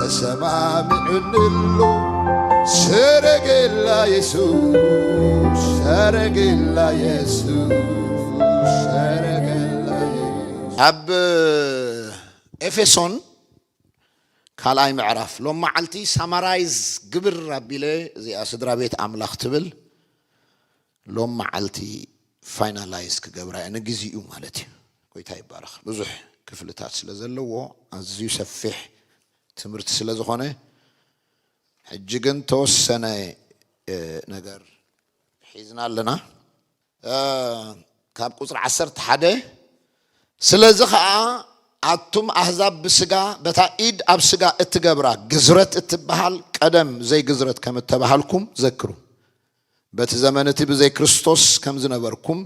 ተሰማምዕንሉ ሰረገላ ኢየሱስ ሰረገላ ኢየሱስ ሰረገላ አብ ኤፌሶን ካልኣይ ምዕራፍ ሎም መዓልቲ ሳማራይዝ ግብር አቢለ እዚኣ ስድራ ቤት አምላኽ ትብል ሎም መዓልቲ ፋይናላይዝ ክገብራ ንግዚኡ ማለት እዩ ቆይታ ይባረኽ ብዙሕ ክፍልታት ስለ ዘለዎ ኣዝዩ ሰፊሕ ትምህርቲ ስለ ዝኾነ ሕጂ ግን ተወሰነ ነገር ሒዝና ኣለና ካብ ቁፅሪ 11 ስለዚ ከዓ አቱም አሕዛብ በስጋ በታኢድ አብ ስጋ እትገብራ ግዝረት እትበሃል ቀደም ዘይ ግዝረት ከም ተባሃልኩም ዘክሩ በት ዘመነቲ በዘይ ክርስቶስ ከም ዝነበርኩም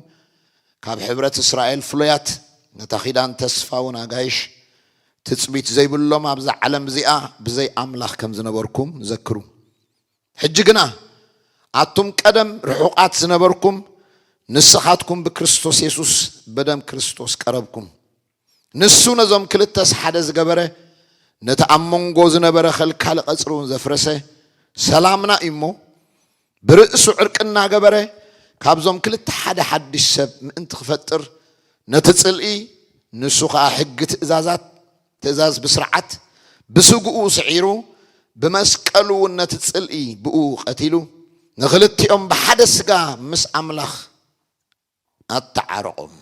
ካብ ሕብረት እስራኤል ፍሉያት ነታኺዳን ተስፋውን አጋይሽ ትጽቢት ዘይብሎም አብዛ ዓለም ዚኣ በዘይ አምላኽ ከም ዝነበርኩም ዘክሩ ሕጂ ግና አቱም ቀደም ርሑቃት ዝነበርኩም ንስኻትኩም በክርስቶስ ኢየሱስ በደም ክርስቶስ ቀረብኩም ንሱ ነዞም ክልተስ ሓደ ዝገበረ ነተአመንጎ ዝነበረ ኸልካል ቀጽሩን ዘፍረሰ ሰላምና እሞ ብርእሱ ዕርቅና ገበረ ካብዞም ክልተ ሓደ ሓድሽ ሰብ ምእንቲ ክፈጥር ነትጽልኢ ንሱ ከዓ ሕግ ትእዛዝ ብስርዓት ብስጉኡ ስዒሩ ብመስቀሉ ነትጽልኢ ብኡ ቀቲሉ ንኽልቲኦም ብሓደ ስጋ ምስ አምላኽ አተዓረቆም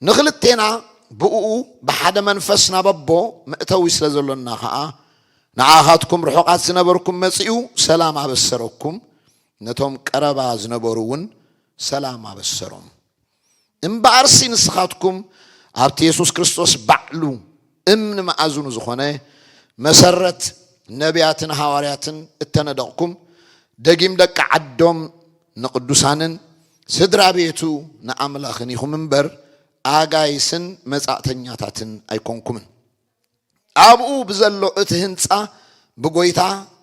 ንኽልቴና ብኡ በሓደ መንፈስ ናበቦ መእተዊ ስለ ዘሎና ከዓ ንዓኻትኩም ርሑቃት ዝነበርኩም መጺኡ ሰላም አበሰረኩም ነቶም ቀረባ ዝነበሩውን ሰላም አበሰሮም እምበኣርሲ ንስኻትኩም ኣብቲ ኢየሱስ ክርስቶስ ባዕሉ እምኒ ማዕዙኑ ዝኾነ መሰረት ነቢያትን ሐዋርያትን እተነደቕኩም ደጊም ደቂ ዓዶም ንቅዱሳንን ስድራ ቤቱ ንኣምላኽን ኢኹም እምበር አጋይስን መጻእተኛታትን አይኮንኩምን አብኡ በዘሎ እቲ ህንጻ በጎይታ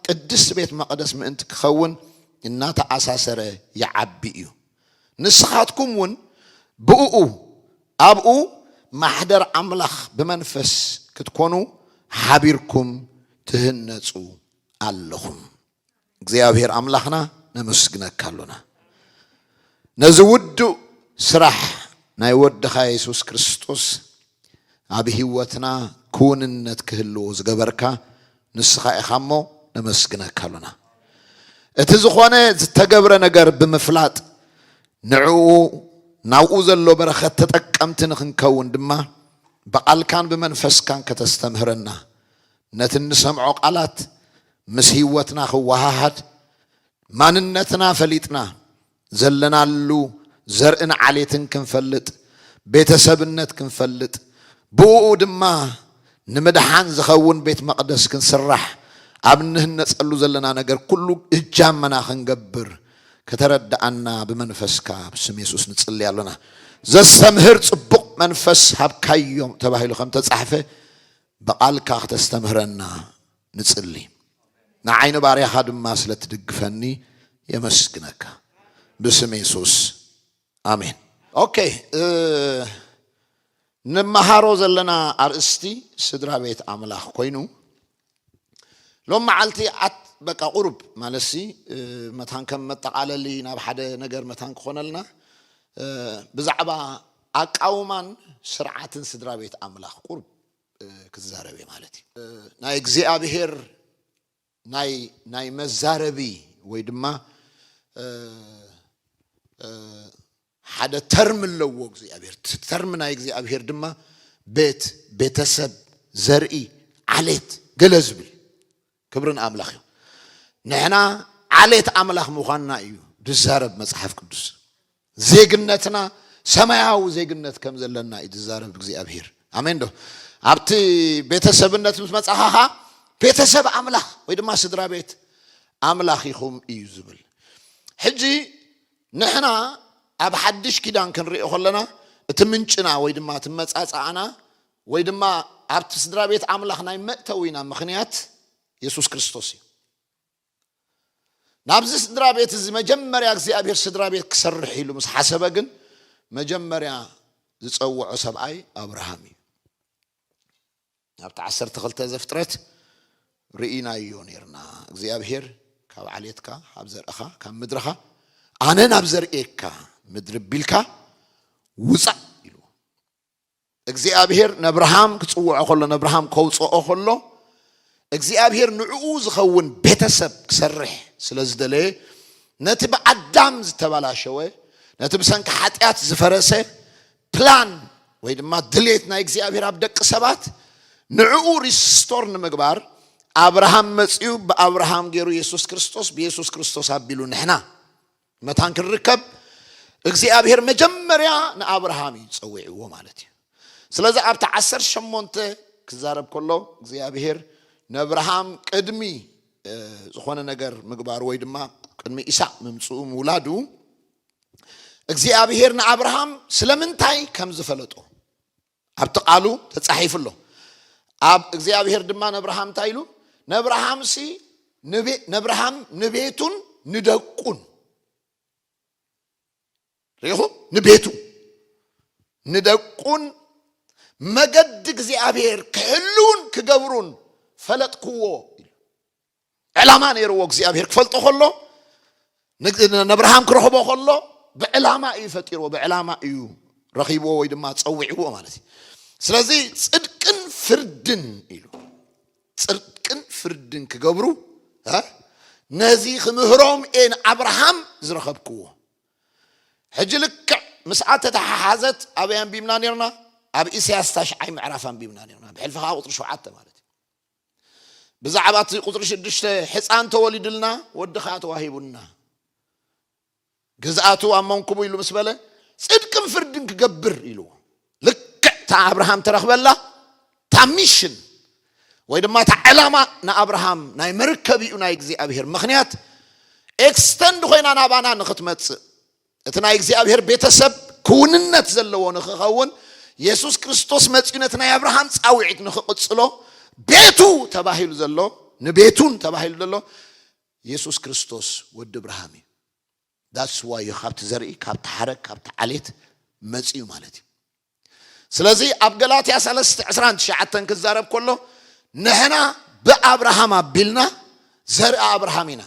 ቅዱስ ቤት መቅደስ ምእንቲ ክኸውን እናተአሳሰረ ይዓቢ እዩ ንስኻትኩም ውን ብኡ አብኡ ማሕደር አምላኽ በመንፈስ ክትኮኑ ሓቢርኩም ትህነጹ ኣለኹም እግዚአብሔር አምላኽና ነመስግነካሉና ነዚ ውዱእ ስራሕ ናይ ወድኻ ኢየሱስ ክርስቶስ ኣብ ህይወትና ኩንነት ክህልዎ ዝገበርካ ንስኻ ኢኻሞ ነመስግነካሉና እቲ ዝኾነ ዝተገብረ ነገር ብምፍላጥ ንዕኡ ናብኡ ዘሎ በረኸት ተጠቀምቲ ንኽንከውን ድማ በቃልካን በመንፈስካን ከተስተምህረና ነቲ ንሰምዖ ቃላት ምስ ህይወትና ክወሃሃድ ማንነትና ፈሊጥና ዘለናሉ ዘርእን ዓሌትን ክንፈልጥ ቤተሰብነት ክንፈልጥ ብኡ ድማ ንምድሓን ዝኸውን ቤት መቅደስ ክንስራሕ ኣብ ንህነጸሉ ዘለና ነገር ኩሉ እጃመና ክንገብር ከተረዳአና በመንፈስካ ብስም ኢየሱስ ንጽልይ ኣለና ዘስተምህር ጽቡቕ መንፈስ ሃብካዮም ተባሂሉ ከም ተጻሕፈ በቃልካ ከተስተምህረና ንጽልይ ንዓይኒ ባርያኻ ድማ ስለትድግፈኒ የመስግነካ ብስም ኢየሱስ አሜን ኦኬ نمهارو زلنا أرستي سدرا بيت أملاخ كوينو لما علتي عت بقى قرب مالسي متان كم متقالة لي ناب حدا نجر متان خونلنا بزعبا أقاومان سرعة سدرا بيت أملاخ قرب كزاربي مالتي ناي جزء بهير ناي مزاربي ويدما حدا ترم اللوغ زي أبير ترمنا يجزي أبير دما بيتسب زرقي عليت جلزبي كبرنا أملاخ نحنا عليت أملاخ مخنا أيو دزارب مصحف قدس زيجنتنا سماعو زيجنت كم زلنا يدزارب يجزي أبير آمين ده أبتي بيتسبنت مصحها بيتسب أملاخ ويدما سدرا بيت أملاخ يخوم يزبل حجي نحنا أب حدش كدان كنرئ خلنا تمنشنا ويدما تمصاصعنا ويدما أبت سدرا بيت أملاخنا يمتوينا مخنيات يسوع كريستوس نابز سدرا بيت زي مجمريا እግዚአብሔር ስድራ ቤት ክሰርሕ ኢሉ ምስ ሓሰበ ግን መጀመሪያ ዝጸውዖ ሰብኣይ አብርሃም እዩ ኣብታ 12 ዘፍጥረት رئينا يونيرنا እግዚአብሔር ካብ ዓሌትካ ካብ ዘርእኻ ካብ ምድርኻ ኣነ ናብ ዘርእየካ ምድር ቢልካ ውፃእ ኢሉ እግዚአብሔር ነብርሃም ክጽውዖ ከሎ ነብርሃም ከውጽኦ ከሎ እግዚአብሔር ንዕኡ ዝኸውን ቤተሰብ ክሰርሕ ስለዝደለየ ነቲ በአዳም ዝተባላሸወ ነቲ ብሰንኪ ኃጢአት ዝፈረሰ ፕላን ወይ ድማ ድሌት ናይ እግዚአብሔር ኣብ ደቂ ሰባት ንዕኡ ሪስቶር ንምግባር አብርሃም መጽዩ በአብርሃም ገይሩ ኢየሱስ ክርስቶስ በኢየሱስ ክርስቶስ አቢሉ ነህና መታን ክርከብ እግዚአብሔር መጀመሪያ ንአብርሃም ይጸውዕዎ ማለት እዩ ስለዚህ ኣብታ 18 ክዛረብ ከሎ እግዚአብሔር ነብርሃም ቅድሚ ዝኾነ ነገር ምግባር ወይ ድማ ቅድሚ ኢሳቅ ምምጽኡ ምውላዱ እግዚአብሔር ንአብርሃም ስለምንታይ ከም ዝፈለጦ ኣብቲ ቃሉ ተጻሒፍሎ ኣብ እግዚአብሔር ድማ ነብርሃም ታይሉ ነብርሃም ሲ ነብርሃም ንቤቱን ንደቁን ረይኹ ንቤቱ ንደቁን መገድ እግዚአብሔር ክህሉን ክገብሩን ፈለጥክዎ ዕላማ ነይርዎ እግዚአብሔር ክፈልጦ ከሎ ነብርሃም ክረኽቦ ከሎ ብዕላማ እዩ ፈጢርዎ ብዕላማ እዩ ረኺብዎ ወይ ድማ ጸውዕዎ ማለት እዩ ስለዚህ ጽድቅን ፍርድን ኢሉ ጽድቅን ፍርድን ክገብሩ ነዚ ክምህሮም ኤን አብርሃም ዝረኸብክዎ ሕጂ ልክዕ ምስዓት ተተሓሓዘት ኣበያን ቢምና ነርና ኣብ ኢሳያስ ታሽዓይ ምዕራፋን ቢምና ነርና ብሕልፍኻ ቁጥሪ 7 ማለት እዩ ብዛዕባት ቁጥሪ 6 ሕፃን ተወሊድልና ወድኻ ተዋሂቡና ግዝኣቱ ኣመንኩቡ ኢሉ ምስ በለ ጽድቅን ፍርድን ክገብር ኢሉ ልክዕ ታ አብርሃም ተረኽበላ ታ ሚሽን ወይ ድማ ታ ዕላማ ንአብርሃም ናይ መርከቢኡ ናይ እግዚአብሔር ምኽንያት ኤክስተንድ ኮይና ናባና ንኽትመጽእ እቲ ናይ እግዚአብሔር ቤተሰብ ክውንነት ዘለዎ ንኽኸውን ኢየሱስ ክርስቶስ መጽነት ናይ አብርሃም ጻውዒት ንኽቕጽሎ ቤቱ ተባሂሉ ዘሎ ንቤቱን ተባሂሉ ዘሎ ኢየሱስ ክርስቶስ ወዲ አብርሃም that's why you have to ዘርኢ ካብቲ ሓረግ ካብቲ ዓሌት መጽዩ ማለት እዩ ስለዚህ ኣብ ገላትያ 3:19 ክዛረብ ከሎ ነህና በአብርሃም አቢልና ዘርአ አብርሃሚና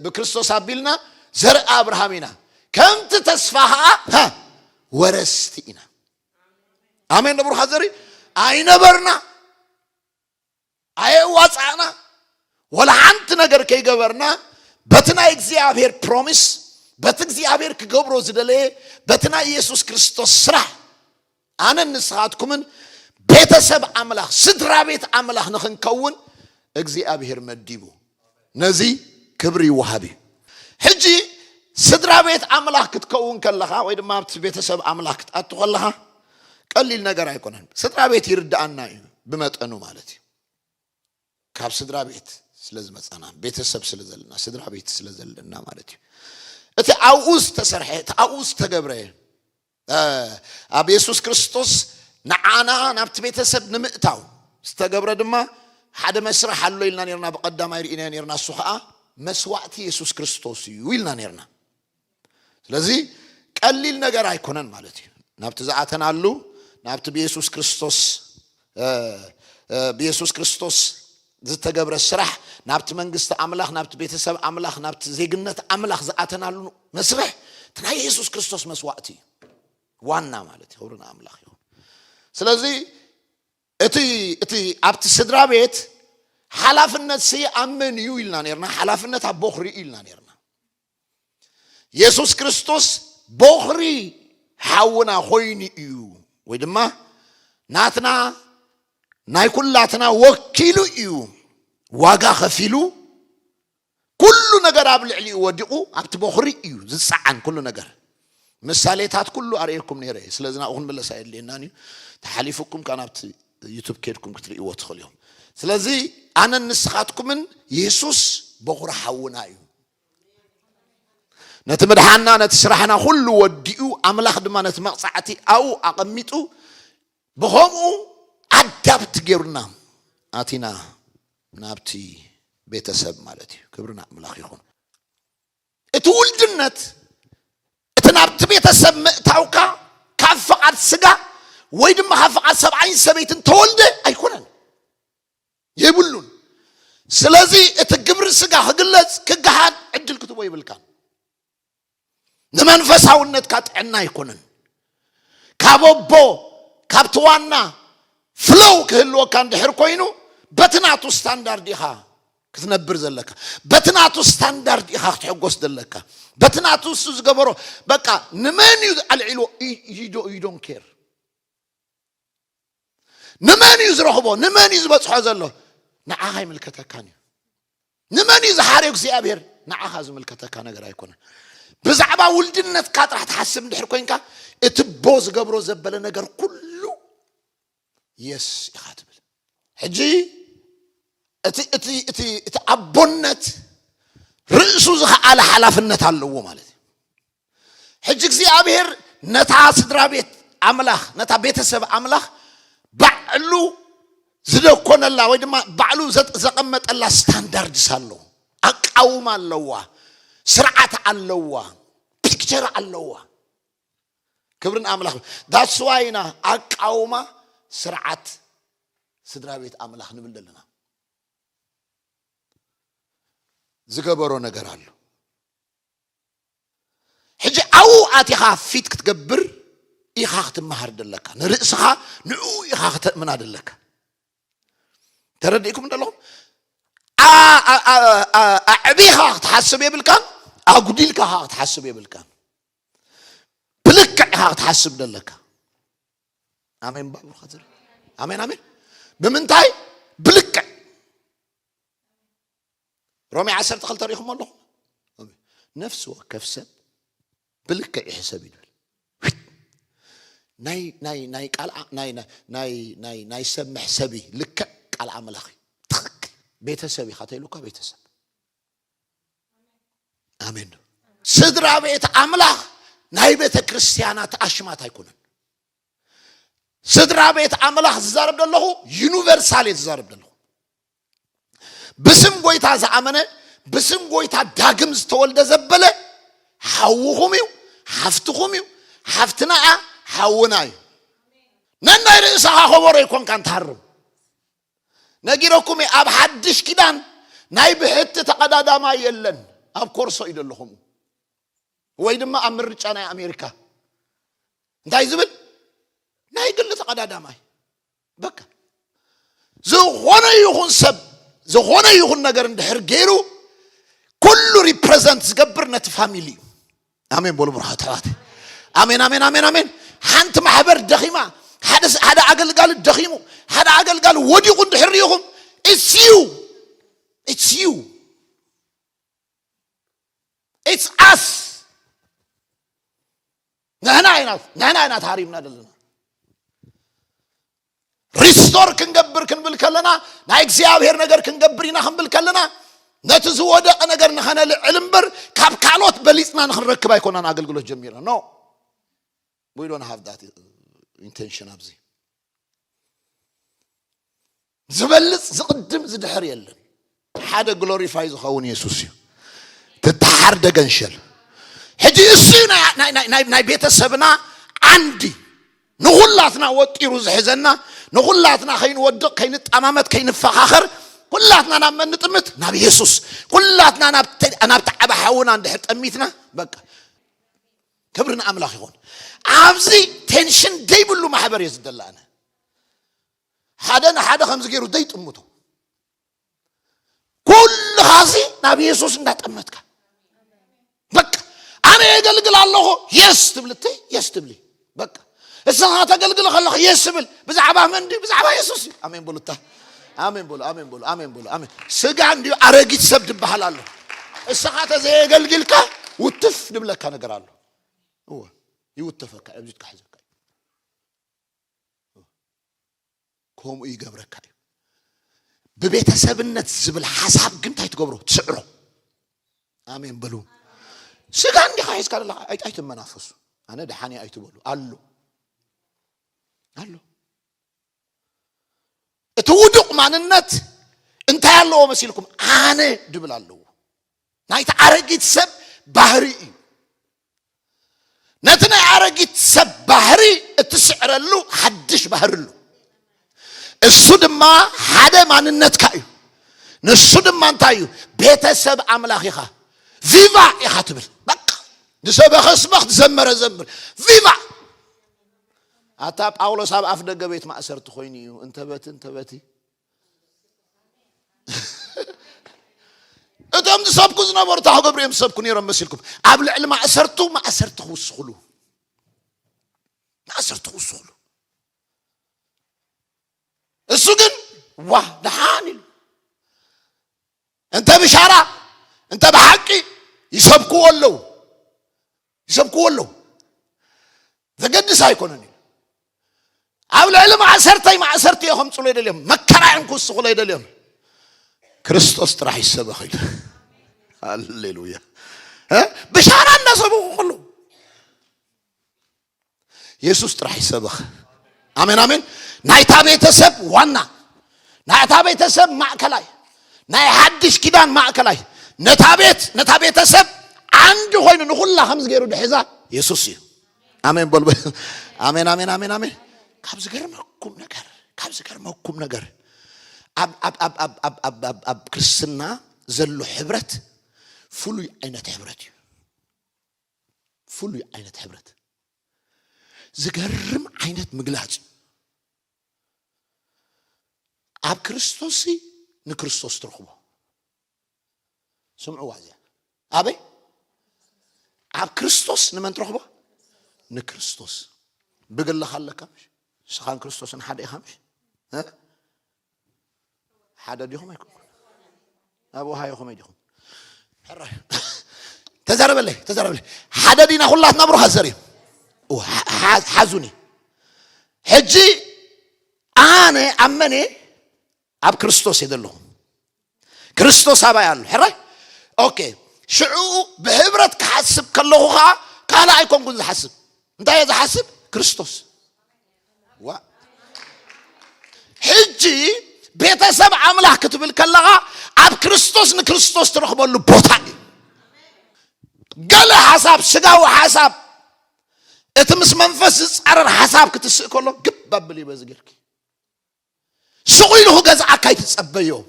በክርስቶስ አቢልና ዘርአ አብርሃሚና ከምት ተስፋሃ ወረስቲና አሜን ነብሩ ሐዘሪ አይነበርና አይዋጻና ወላ አንተ ነገር ከይገበርና በትና እግዚአብሔር ፕሮሚስ በት እግዚአብሔር ክገብሮ ዝደለ በትና ኢየሱስ ክርስቶስ ስራ አነ ንስኻትኩምን ቤተሰብ አምላኽ ስድራ ቤት አምላኽ ንኽንከውን እግዚአብሔር መዲቡ ነዚ ክብሪ ወሃቢ ሕጂ ስድራ ቤት አምላኽ ክትከውን ከለኻ ወይ ድማ ቤተሰብ አምላኽ ክትአቱ ከለኻ ቀሊል ነገር አይኮነን ስድራ ቤት ይርዳአና እዩ ብመጠኑ ማለት እዩ ካብ ስድራ ቤት ስለዝመጻና ቤተሰብ ስለዘለና ስድራ ቤት ስለዘለና ማለት እዩ እቲ አውስ ተሰርሐ አውስ ተገብረ ኣብ ኢየሱስ ክርስቶስ ንዓና ናብቲ ቤተሰብ ንምእታው ዝተገብረ ድማ ሓደ መስርሕ ኣሎ ኢልና ነርና በቀዳማይ ርኢና ነርና እሱ ከዓ መስዋዕቲ ኢየሱስ ክርስቶስ እዩ ኢልና ነርና ስለዚህ ቀሊል ነገር አይኮነን ማለት እዩ ናብቲ ዝኣተናሉ ናብቲ ኢየሱስ ክርስቶስ ዝተገብረ ስራሕ ናብቲ መንግስት አምላኽ ናብቲ ቤተሰብ አምላኽ ናብቲ ዜግነት አምላኽ ዝኣተናሉ መስርሕ ናይ ኢየሱስ ክርስቶስ መስዋዕቲ ዋና ማለት ይሁን አምላኽ ይሁን ስለዚህ እቲ ኣብቲ ስድራ ቤት ሓላፍነት ሲኣምን እዩ ኢልና ነርና ሓላፍነት ኣብ ቦኽሪ ኢልና ነርና ኢየሱስ ክርስቶስ ቦኽሪ ሓውና ኮይኑ እዩ ወይ ድማ ናትና ናይ ኩላትና ወኪሉ እዩ ዋጋ ከፊሉ ኩሉ ነገር ኣብ ልዕሊ ወዲቁ ኣብቲ ቦኽሪ እዩ ዝጻዓን ኩሉ ነገር ምሳሌታት ኩሉ አርኤልኩም ነይረ ስለዚህ ናኡን መለሳ የለናኒ ተሐሊፍኩም ካናብቲ ዩቲዩብ ኬድኩም ክትሪእዎ ትኽእሉም ስለዚህ አነ ንስኻትኩምን ኢየሱስ ቦኽሪ ሓውና እዩ ነቲ መድሓና ነቲ ስራሕና ሁሉ ወዲኡ አምላኽ ድማ ነቲ መቕጻዕቲ ኣው ኣቐሚጡ ብኸምኡ አዳፕት ጌርና አቲና ናብቲ ቤተሰብ ማለት እዩ ክብርና አምላኽ ይኹን እቲ ውልድነት እቲ ናብቲ ቤተሰብ ምእታውካ ካብ ፍቓድ ስጋ ወይ ድማ ካብ ፍቓድ ሰብዓይን ሰበይትን ተወልደ ኣይኮነን የብሉን ስለዚህ እቲ ግብሪ ስጋ ክግለጽ ክግሃድ ዕድል ክትቦ ይብልካ ንመንፈሳውነት ካጥዕና ይኮነን ካቦቦ ካብትዋና ፍሎው ክህልወካ እንድሕር ኮይኑ በትናቱ ስታንዳርድ ኢኻ ክትነብር ዘለካ በትናቱ ስታንዳርድ ኢኻ ክትሕጎስ ዘለካ በትናቱ እሱ ዝገበሮ በቃ ንመን እዩ አልዒሎ you don't care ንመን እዩ ዝረኽቦ ንመን እዩ ዝበፅሖ ዘሎ ንዓኻ ይምልከተካን እዩ ንመን እዩ ዝሓርዮ እግዚኣብሔር ንዓኻ ዝምልከተካ ነገር ኣይኮነን ብዛዕባ ውልድነትካ ጥራሕ ትሓስብ እንድሕር ኮይንካ እቲ ቦ ዝገብሮ ዘበለ ነገር ኩሉ የስ ኢኻ ትብል ሕጂ እቲ አቦነት ርእሱ ዝኸኣለ ሓላፍነት ኣለዎ ማለት እዩ ሕጂ እግዚኣብሔር ነታ ስድራ ቤት ኣምላኽ ነታ ቤተሰብ ኣምላኽ ባዕሉ ዝደኮነላ ወይ ድማ ባዕሉ ዘቐመጠላ ስታንዳርድስ ኣለዎ ኣቃውማ ኣለዋ ስርዓት ኣለዋ ፒክቸር ኣለዋ ክብርን ኣምላኽ that's why ና ኣቃውማ ስርዓት ስድራ ቤት ኣምላኽ ንብል ዘለና ዝገበሮ ነገር ኣሎ ሕጂ ኣው ኣቲኻ ፊት ክትገብር ኢኻ ክትመሃር ደለካ ንርእስኻ ንኡ ኢኻ ክትእምና ደለካ ተረዲእኩም እንደለኹም ኣዕቢኻ ክትሓስብ የብልካን ኣጉዲልካ ክትሓስብ የብልካን ብልክዕ ኢኻ ክትሓስብ ደለካ ኣሜን ባብልካ ዝሪ ኣሜን ኣሜን ብምንታይ ብልክዕ ሮሜ 12 ተሪኹም ኣለኹም ነፍሲ ወከፍ ሰብ ብልክዕ ይሕሰብ ይብል ናይ ቃል ናይ ሰብ መሕሰቢ ልክዕ ቃል ኣምላኽ ትኽክል ቤተሰብ ኢኻ ተይሉካ ቤተሰብ ኣሜን ስድራ ቤት ኣምላኽ ናይ ቤተ ክርስቲያናት ኣሽማት ኣይኮነን ስድራ ቤት ኣምላኽ ዝዛረብ ደለኹ ዩኒቨርሳል ዝዛረብ ደለኹ ብስም ጎይታ ዝኣመነ ብስም ጎይታ ዳግም ዝተወልደ ዘበለ ሓውኹም እዩ ሓፍትኹም እዩ ሓፍትና ሓውና እዩ ነናይ ርእስኻ ኸበሮ ይኮንካ እንትሃርም ነጊረኩም ኣብ ሓድሽ ኪዳን ናይ ብሕቲ ተቐዳዳማ የለን ኣብ ኮርሶ እዩ ደለኹም ወይ ድማ ኣብ ምርጫ ናይ ኣሜሪካ እንታይ ዝብል ናይ ግሊ ተቐዳዳማ በቃ ዝኾነ ይኹን ሰብ ዝኾነ ይኹን ነገር እንድሕር ገይሩ ኩሉ ሪፕሬዘንት ዝገብር ነቲ ፋሚሊ ኣሜን በሉ ብርሃት ኣሜን ኣሜን ኣሜን ኣሜን ሓንቲ ማሕበር ደኺማ ሓደ ኣገልጋሊ ደኺሙ ሓደ ኣገልጋሊ ወዲቑ እንድሕር ኢኹም it's you it's us نحن ታሪምና ደለና ሪስቶር ክንገብር ክንብል ከለና ናይ እግዚአብሔር ነገር ክንገብር ኢና ክንብል ከለና ነቲ ዝወደቀ ነገር ንኸነልዕል እምበር ካብ ካልኦት በሊጽና ንኽንረክብ ኣይኮናን ኣገልግሎት ጀሚርና no we don't have that intention ኣብዚ ዝበልጽ ዝቅድም ዝድሕር የለን ሓደ ግሎሪፋይ ዝኸውን ኢየሱስ እዩ ተታሓር ደገንሸል ሕጂ እሱ ናይ ቤተሰብና ዓንዲ ንኹላትና ወጢሩ ዝሕዘና ንኹላትና ከይንወድቕ ከይንጣማመት ከይንፈኻኸር ኩላትና ናብ መንጥምት ናብ ኢየሱስ ኩላትና ናብ ተዓባሓውና እንድሕር ጠሚትና በቃ ክብርን ኣምላኽ ይኹን ኣብዚ ቴንሽን ደይብሉ ማሕበር እየ ዝደላአነ ሓደ ንሓደ ከምዚ ገይሩ ደይጥምቶ ኩልኻዚ ናብ ኢየሱስ እንዳጠመትካ በቃ ኣነ የገልግል ኣለኹ የስ ትብልቲ የስ ትብሊ በቃ እስኻ ተገልግል ከለኽ የስ ብል ብዛዕባ መንዲ ብዛዕባ ኢየሱስ ኣሜን በሉታ ኣሜን በሉ ኣሜን በሉ ኣሜን በሉ ኣሜን ስጋ እንዲሁ ኣረጊት ሰብ ድበሃል ኣሎ እስኻ ተዘየገልግልካ ውትፍ ድብለካ ነገር ኣሎ هو يوتفك أبجد كحزك كوم يجبرك ببيت سبنة زبل حساب قمت هيتجبره تسعره آمين بلو سجان دي خايس قال الله أيت منافس أنا دحاني أيت بلو قالو تودق مع النت انت يالله ومسيلكم أنا دبل الله نايت عرقت سب بحري نتنا عرقت سب بحري تسعر له حدش بحر له الصد ما حدا مع النت كايو نسودم مانتايو بيتسب أملاخيخا فيفا يخاتبل بق نسبة خصبخ تزمر فيفا أتاب أولو ساب أفدق بيت ما أسرت خوينيو انتبتي أنتم تسابكوا زنابور تاهو قبريم سابكوا نيرم مسيلكم قبل علم ما أسرت خوصخلو السجن واه دحاني انت بشارع انت بحقي يسبكوا له تقدس هيكونني قبل علم ما أسرتي يهم صلي اليوم مكراين كوس صلي اليوم كريستوس راح يسبخ هاليلويا ها بشارع الناس كله يسوع راح يسبخ آمين نايتا بيتسب وانا نايتا بيتسب معكلاي ناي حدش كدان معكلاي نتا بيتسب عند خوين نخلا خمس غيرو دحزا يسوع آمين بول آمين كابز غيرمكم نجر أب كريستنا زلوا حبرت فلوي عينة حبرت زقرم عينة مقلاج أب كريستوسي نكريستوس ترخبه سمعوا واجه أبي أب كريستوس نمن ترخبه نكريستوس بقول له خلك كمش سخان كريستوس حد يخمش ها حدا ديهم يكون أبو هاي يخم يديهم تزرب لي حدا دينا خلاص نبره هزري وحزني حجي أنا أمني أب كريستوس يدلهم كريستوس أبا يالله حرة أوكي شعو بهبرة كحسب كلهوها كلا أيكم قد حسب أنت يا حسب كريستوس حجي بيتسب عمله كتب الكلغة أب كريستوس نكريستوس ترخبه له بوتاني قال حساب سجاو حساب اتمس منفس قرر حساب كتسق كله قبب لي بزغيرك سقيله غز عكاي تصبيو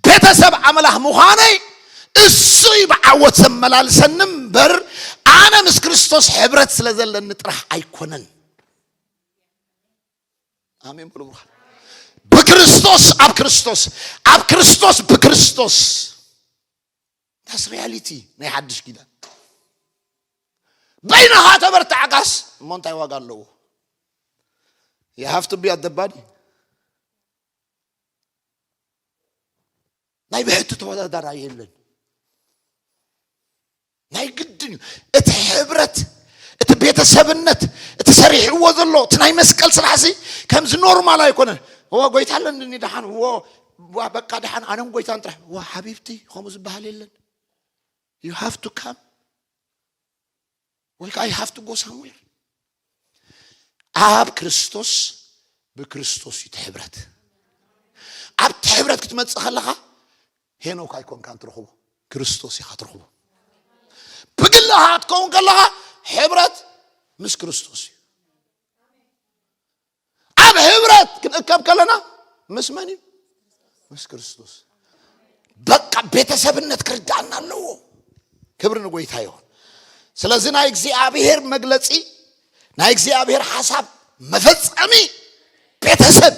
بيتسب عمله مخاني السي بعوت سملال سنمبر انا مس كريستوس حبرت سلازل نطرح ايكونن امين بلو بكريستوس اب كريستوس بكريستوس that's reality ناي حدش كده بينها تبرت عقاس مونتاي واقال له you have to be at the body ناي بحتو تودادر ايلن ناي قدنيو اتحبرت اتبيتسبنت اتسريح وذلو تناي مسكل سلحسي كمز نورمال ايكونه هو قويتالن اني دحان هو بقى دحان انا قويتان طرح هو حبيبتي خمس بحال يلن you have to come well I have to go somewhere اب كريستوس بكريستوس يتحبرت اب تحبرت كتمص خلخا هينوك ايكون كان ترخبو كريستوس يخاطرخبو بقلها تكون قالها حبرت مس كريستوس اب حبرت كنكب كلنا مس مني مس كريستوس بقى بيتسبنت كردانا له كبر نغويتا يون ስለዚህ ናይ እግዚአብሔር መግለጺ ናይ እግዚአብሔር ሐሳብ መፈጸሚ ቤተሰብ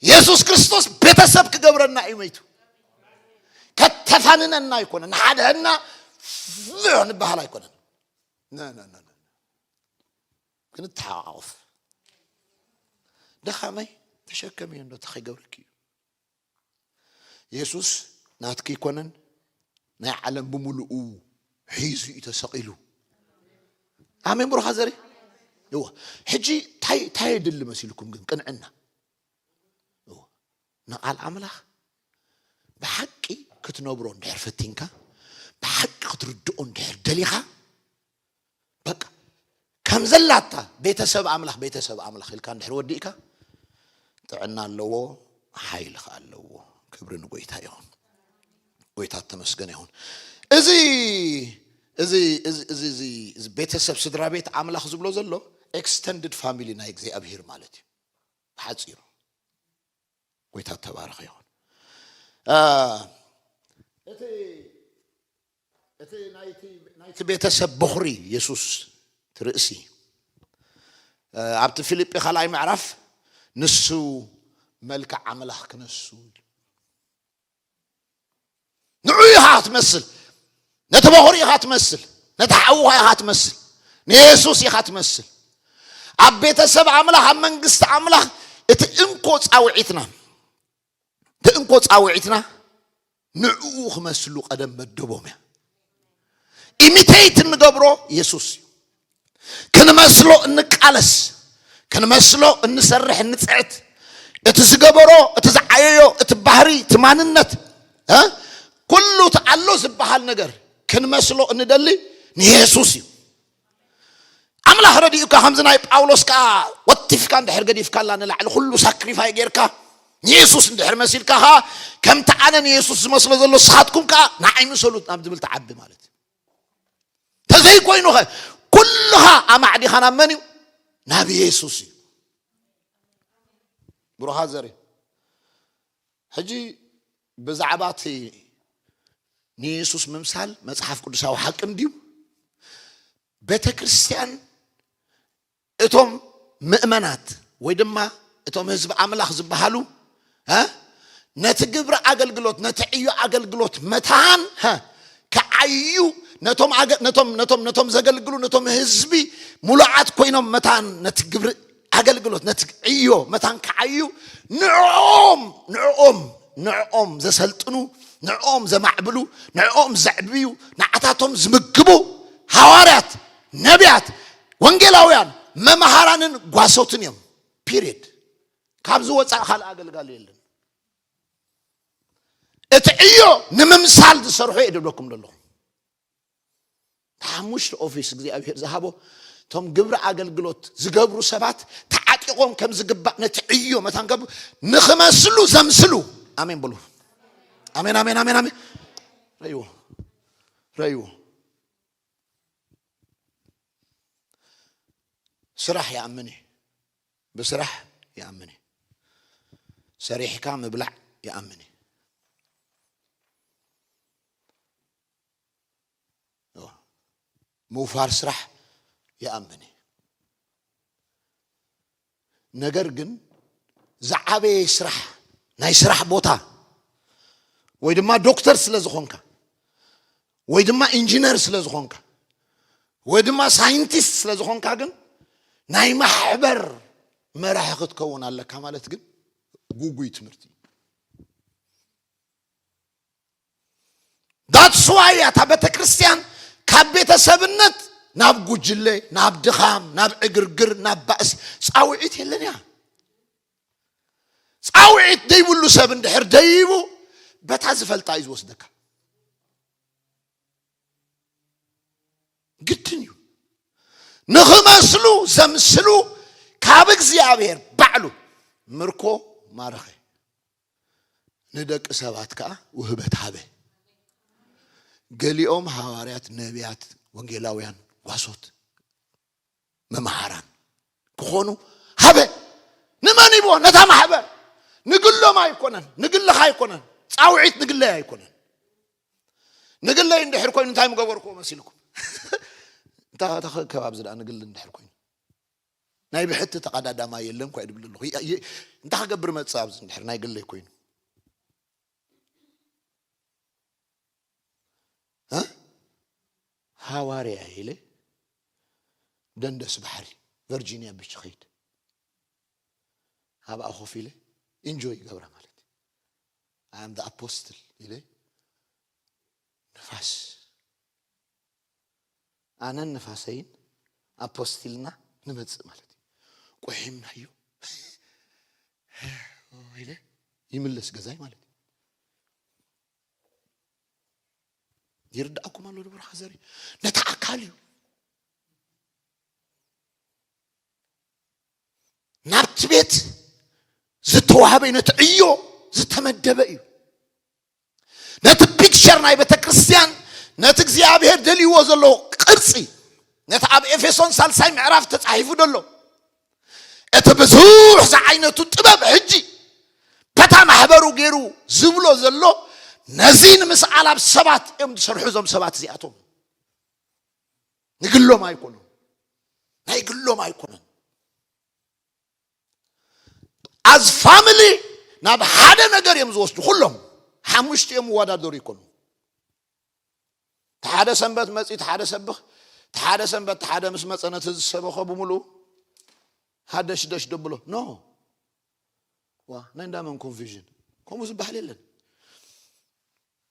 ኢየሱስ ክርስቶስ ቤተሰብ ከገብረና አይመይቱ ከተፋንነና አይኮነን ሓደና ምን ባህል አይኮነን ና ክንታዓፍ ደኻመይ ተሸከመ እንዶ ተኸገብርኪ ኢየሱስ ናትኪ ይኮነን ናይ ዓለም በሙሉኡ حيزي يتسقيلو آمين بروح هزاري يوه حجي تاي دل مسيلكم كن عنا يوه نقال عمله بحقي كتنبرون دير فتينكا بحقي كتردون دير دليخا بقى كم زلاتا بيتسب عمله خيل كان دير وديكا تعنا اللو حيل خالو كبرن قويتا يهون قويتا تمسكن يهون إزي بيتسب سدرا بيت عمله خزبلو زلو extended family نايك زي أبهير مالتي حتصير ጎይታ ተባረኸ ይሁን እቲ ናይቲ ቤተሰብ በኹሪ ኢየሱስ ትርእሲ ኣብቲ ፊልጵ ካልኣይ ምዕራፍ ንሱ መልክዕ ኣምላኽ ክነሱ ንዑ ኢኻ ትመስል ነቲ በኹሪ ኢኻ ትመስል ነቲ ሓውኻ ኢኻ ትመስል ንኢየሱስ ኢኻ ትመስል ኣብ ቤተሰብ ኣምላኽ ኣብ መንግስቲ ኣምላኽ እቲ እንኮ ፃውዒትና ንዑ ክመስሉ ቀደም መደቦም እያ ኢሚቴት እንገብሮ ኢየሱስ ክንመስሎ እንቃለስ ክንመስሎ እንሰርሕ እንፅዕት እቲ ዝገበሮ እቲ ዝዓየዮ እቲ ባህሪ እቲ ማንነት ኩሉ ተዓሎ ዝበሃል ነገር ክንመስሎ እንደሊ ንኢየሱስ እዩ ኣምላኽ ረዲኡካ ከምዚ ናይ ጳውሎስ ካ ወቲፍካ እንድሕር ገዲፍካላ ንላዕሊ ኩሉ ሳክሪፋይ ጌርካ ኢየሱስ እንድሕር መሲልካ ከምቲ ኣነ ንኢየሱስ ዝመስሎ ዘሎ ስኻትኩም ካ ንዓይ ምሰሉት ናብ ዝብል ተዓቢ ማለት ተዘይ ኮይኑ ኸ ኩልኻ ኣማዕዲኻ ናብ መን እዩ ናብ ኢየሱስ እዩ ብሩኻ ዘሪ ሕጂ ብዛዕባ እቲ ንኢየሱስ ምምሳል መጽሓፍ ቅዱሳዊ ሓቅም ድዩ ቤተ ክርስቲያን እቶም ምእመናት ወይ ድማ እቶም ህዝቢ ኣምላኽ ዝበሃሉ ነቲ ግብሪ ኣገልግሎት ነቲ ዕዮ ኣገልግሎት መታን ከዓዩ ነቶም ዘገልግሉ ነቶም ህዝቢ ሙሉዓት ኮይኖም መታን ነቲ ግብሪ ኣገልግሎት ነቲ ዕዮ መታን ከዓዩ ንዕኦም ዘሰልጥኑ ንዕኦም ዘማዕብሉ ንዕኦም ዘዕብዩ ንዓታቶም ዝምግቡ ሐዋርያት ነቢያት ወንጌላውያን መምሃራንን ጓሶትን እዮም ፒሪድ ካብዚ ወፃእ ካልእ ኣገልጋሊ የለን እቲ ዕዮ ንምምሳል ዝሰርሑ የድብለኩም ዘለኹም ሓሙሽተ ኦፊስ እግዚኣብሔር ዝሃቦ ቶም ግብሪ ኣገልግሎት ዝገብሩ ሰባት ተዓቂቆም ከም ዝግባእ ነቲ ዕዮ መታን ገቡ ንኽመስሉ ዘምስሉ ኣሜን በሉ ኣሜን ኣሜን ኣሜን ኣሜን ረይዎ ስራሕ ይኣምን ብስራሕ ይኣምን ሰሪሕካ ምብላዕ ይኣምን ምውፋር ስራሕ ይኣምን ነገር ግን ዝዓበየ ስራሕ ናይ ስራሕ ቦታ ወይ ድማ ዶክተር ስለ ዝኾንካ ወይ ድማ ኢንጂነር ስለ ዝኾንካ ወይ ድማ ሳይንቲስት ስለ ዝኾንካ ግን ናይ ማሕበር መራሒ ክትከውን ኣለካ ማለት ግን ጉጉይ ትምህርቲ that's why ኣታ ቤተ ክርስቲያን ካብ ቤተሰብነት ናብ ጉጅለ ናብ ድኻም ናብ እግርግር ናብ ባእሲ ፃውዒት የለን ያ ፃውዒት ደይብሉ ሰብ እንድሕር ደይቡ በታ ዝፈልጣ እዩ ዝወስደካ ግድን እዩ ንኽመስሉ ዘምስሉ ካብ እግዚኣብሔር ባዕሉ ምርኮ ማረኸ ንደቂ ሰባት ከዓ ውህበት ሃበ ገሊኦም ሐዋርያት ነቢያት ወንጌላውያን ጓሶት መምሃራን ክኾኑ ሃበ ንመን ይብዎ ነታ ማሕበር ንግሎም ኣይኮነን ንግልኻ ኣይኮነን ፃውዒት ንግለይ ኣይኮነን ንግለይ እንድሕር ኮይኑ እንታይ ምገበርኩ መሲልኩም ከባብ ዝዳ ንግል እንድሕር ኮይኑ ናይ ብሕቲ ተቀዳዳማ የለን ኮይ ድብል ኣለኹ እንታይ ክገብር መጽ ኣብዚ እንድሕር ናይ ግለይ ኮይኑ ሐዋርያ ኢለ ደንደስ ባሕሪ ቨርጂኒያ ብቻ ኸይድ ሃብ ኣኾፍ ኢለ ኢንጆይ ገብራ ማለት I am the apostle ኢለ ነፋስ ኣነ ነፋሰይን ኣፖስትልና ንመጽእ ማለት ቆሒምናዩ ኢለ ይምለስ ገዛይ ማለት ይርዳእኩም ኣሎ ድብር ሓዘሪ ነታ ኣካል እዩ ናብቲ ቤት ዝተዋሃበ ነቲ ዕዮ ዝተመደበ እዩ ነቲ ፒክቸር ናይ ቤተ ክርስቲያን ነቲ እግዚኣብሔር ደልይዎ ዘሎ ቅርፂ ነቲ ኣብ ኤፌሶን 3 ምዕራፍ ተጻሒፉ ዘሎ እቲ ብዙሕ ዝዓይነቱ ጥበብ ሕጂ በታ ማህበሩ ገይሩ ዝብሎ ዘሎ ነዚን ምስዓላብ ሰባት እዮም ዝሰርሑ ዞም ሰባት እዚኣቶም ንግሎም አይኮኑ ናይ ግሎም አይኮኑ as family ናብ ሓደ ነገር እዮም ዝወስዱ ሁሉም ሓሙሽተ እዮም ወዳደሩ ይኮኑ ተሓደ ሰንበት መጽ ተሓደ ሰብኽ ተሓደ ሰንበት ተሓደ ምስ መጸነት ዝሰበኸ ብሙሉ ሓደሽ ደሽ ደብሎ ኖ ዋ ናይ እንዳመን ኮንፊውዥን ኮሙ ዝባህል የለን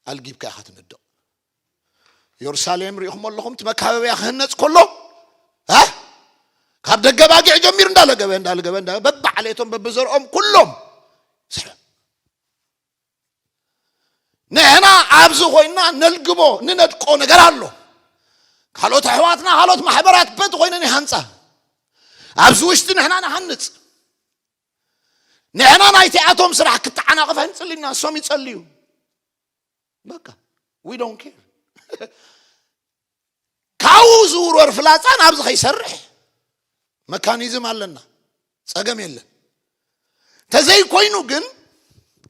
አልጊብካ ያኸትነዶ ኢየሩሳሌም ሪኹም ኣለኹም ተመካበያ ክህነጽ ከሎ ካብ ደገባጊዕ ጀሚር እንዳለገበ በባዓለቶም በብዘርኦም ኩሎም ነህና አብዝ ሆይና ነልግቦ ንነድቆ ነገር አሎ ካሎት አህዋትና ካሎት ማህበራት በት ሆይነን ይሃንጻ አብዝ ውሽጥ ነህና ነሐንጽ ነህና ናይቲ አቶም ስራሕ ክትዓናቀፍ እንጽልይና ሶም ይጸልዩ በቃ we don't care ካውዝ ወር ፍላጻን አብዝ ኸይሰርሕ መካኒዝም አለና ጸገም የለን ተዘይ ኮይኑ ግን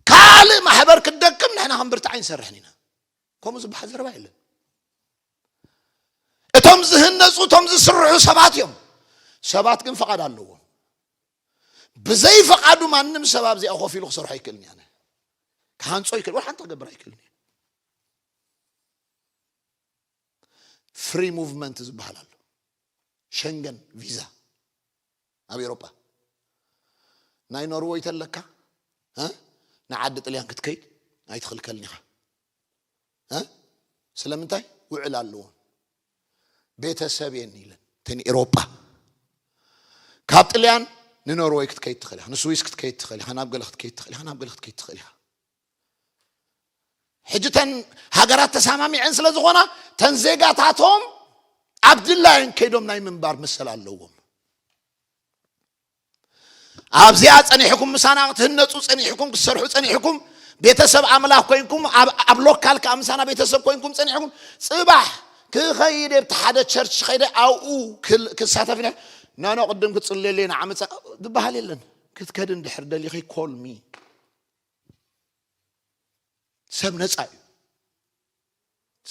ካል ማህበር ክደክም ነህና ክንብርት ዓይን ሰርሕኒና ኮሙ ዝባህ ዘረባ የለን እቶም ዝህነጹ እቶም ዝስርሑ ሰባት እዮም ሰባት ግን ፈቃድ ኣለዎ ብዘይ ፈቃዱ ማንም ሰባብ ዘይ ኣኾፊሉ ክሰርሑ አይክልኒ ያነ ካንጾ ይክል ወይ ሓንተ ገብር አይክልኒ ፍሪ ሙቭመንት ዝባሃል ኣሎ ሸንገን ቪዛ ኣብ ኤውሮፓ ናይ ኖርዌይ ተለካ ንዓዲ ጣልያን ክትከይድ ኣይትኽልከልኒ ኢኻ ስለምንታይ ውዕል ኣለዎ ቤተሰብ የኒለን ተን ኤውሮፓ ካብ ጣልያን ንኖርዌይ ክትከይድ ትኽእል ኢኻ ንስዊስ ክትከይድ ትኽእል ኢኻ ናብ ገለ ክትከይድ ትኽእል ኢኻ ናብ ገለ ክትከይድ ትኽእል ኢኻ ሕጅተን ሃገራት ተሳማሚዐን ስለ ዝኾና ተን ዜጋታቶም ዓብድላይን ከይዶም ናይ ምንባር መሰል ኣለዎም ኣብዚያ ጸኒሕኩም ምሳና ትህነጹ ጸኒሕኩም ክሰርሑ ጸኒሕኩም ቤተሰብ አምላክ ኮይንኩም ኣብ ሎካል ካምሳና ቤተሰብ ኮይንኩም ጸኒሕኩም ጽባህ ክኸይድ ብተሓደ ቸርች ኸይደ ኣው ክሳተፍና ናኖ ቅድም ክጽልለና ዓመጻ ዝባሃል የለን ክትከድ እንድሕር ደሊኺ ኮል ሚ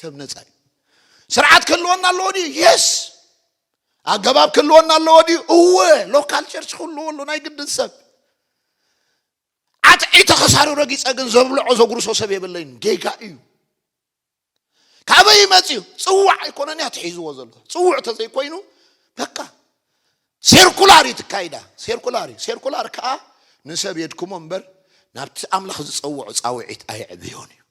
ሰብ ነጻይ ስርዓት ክልወና ኣለወዲ yes አገባብ ክልወና ኣለወዲ እወ ሎካል ቸርች ሁሉ ናይ ግድን ሰብ አጥዒ ተኸሳሪ ረጊጸ ግን ዘብልዖ ዘጉርሶ ሰብ የበለይን ጌጋ እዩ ካበይ መጽዩ ጽዋዕ ይኮነን ያትሒዝዎ ዘሎ ጽውዕ ተዘይ ኮይኑ በቃ ሴርኩላሪ ትካይዳ ሴርኩላር ከዓ ንሰብ የድኩሞ እምበር ናብቲ አምላኽ ዝጸውዑ ጻውዒት ኣይዕብዮን እዩ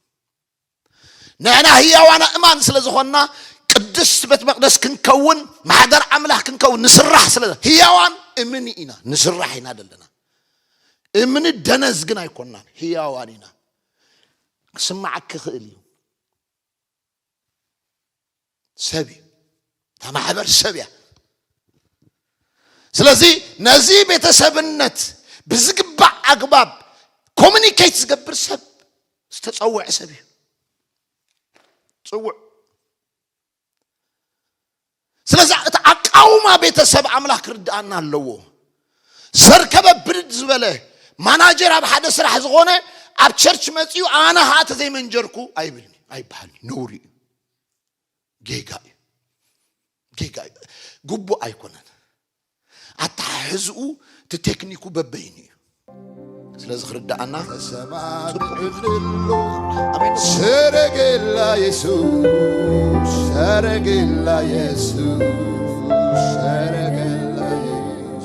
ንሕና ህያዋና እማን ስለ ዝኾንና ቅዱስ ቤተ መቅደስ ክንከውን ማሕደር አምላኽ ክንከውን ንስራሕ ስለ ህያዋን እምን ኢና ንስራሕ ኢና ደለና እምን ደነዝ ግን ኣይኮንናን ህያዋን ኢና ክስማዓክ ክእል እዩ ሰቢ ተማሕበር ሰብያ ስለዚህ ነዚ ቤተሰብነት ብዝግባእ አግባብ ኮሙኒኬት ዝገብር ሰብ ዝተጸውዕ ሰብ እዩ ጽውዕ ስለዚህ አቃውማ ቤተሰብ አምላክ ርዳአና ኣለዎ ዘርከበ ብርድ ዝበለ ማናጀር ኣብ ሓደ ስራሕ ዝኾነ ኣብ ቸርች መጽዩ ኣነ ሃተ ዘይመንጀርኩ ኣይብልኒ ኣይባህልኒ ነውሪ ጌጋ ጉቡ ኣይኮነን ኣታሕዝኡ ትቴክኒኩ በበይኒ እዩ ስለዚህ ርዳአና ሰረገላ ኢየሱስ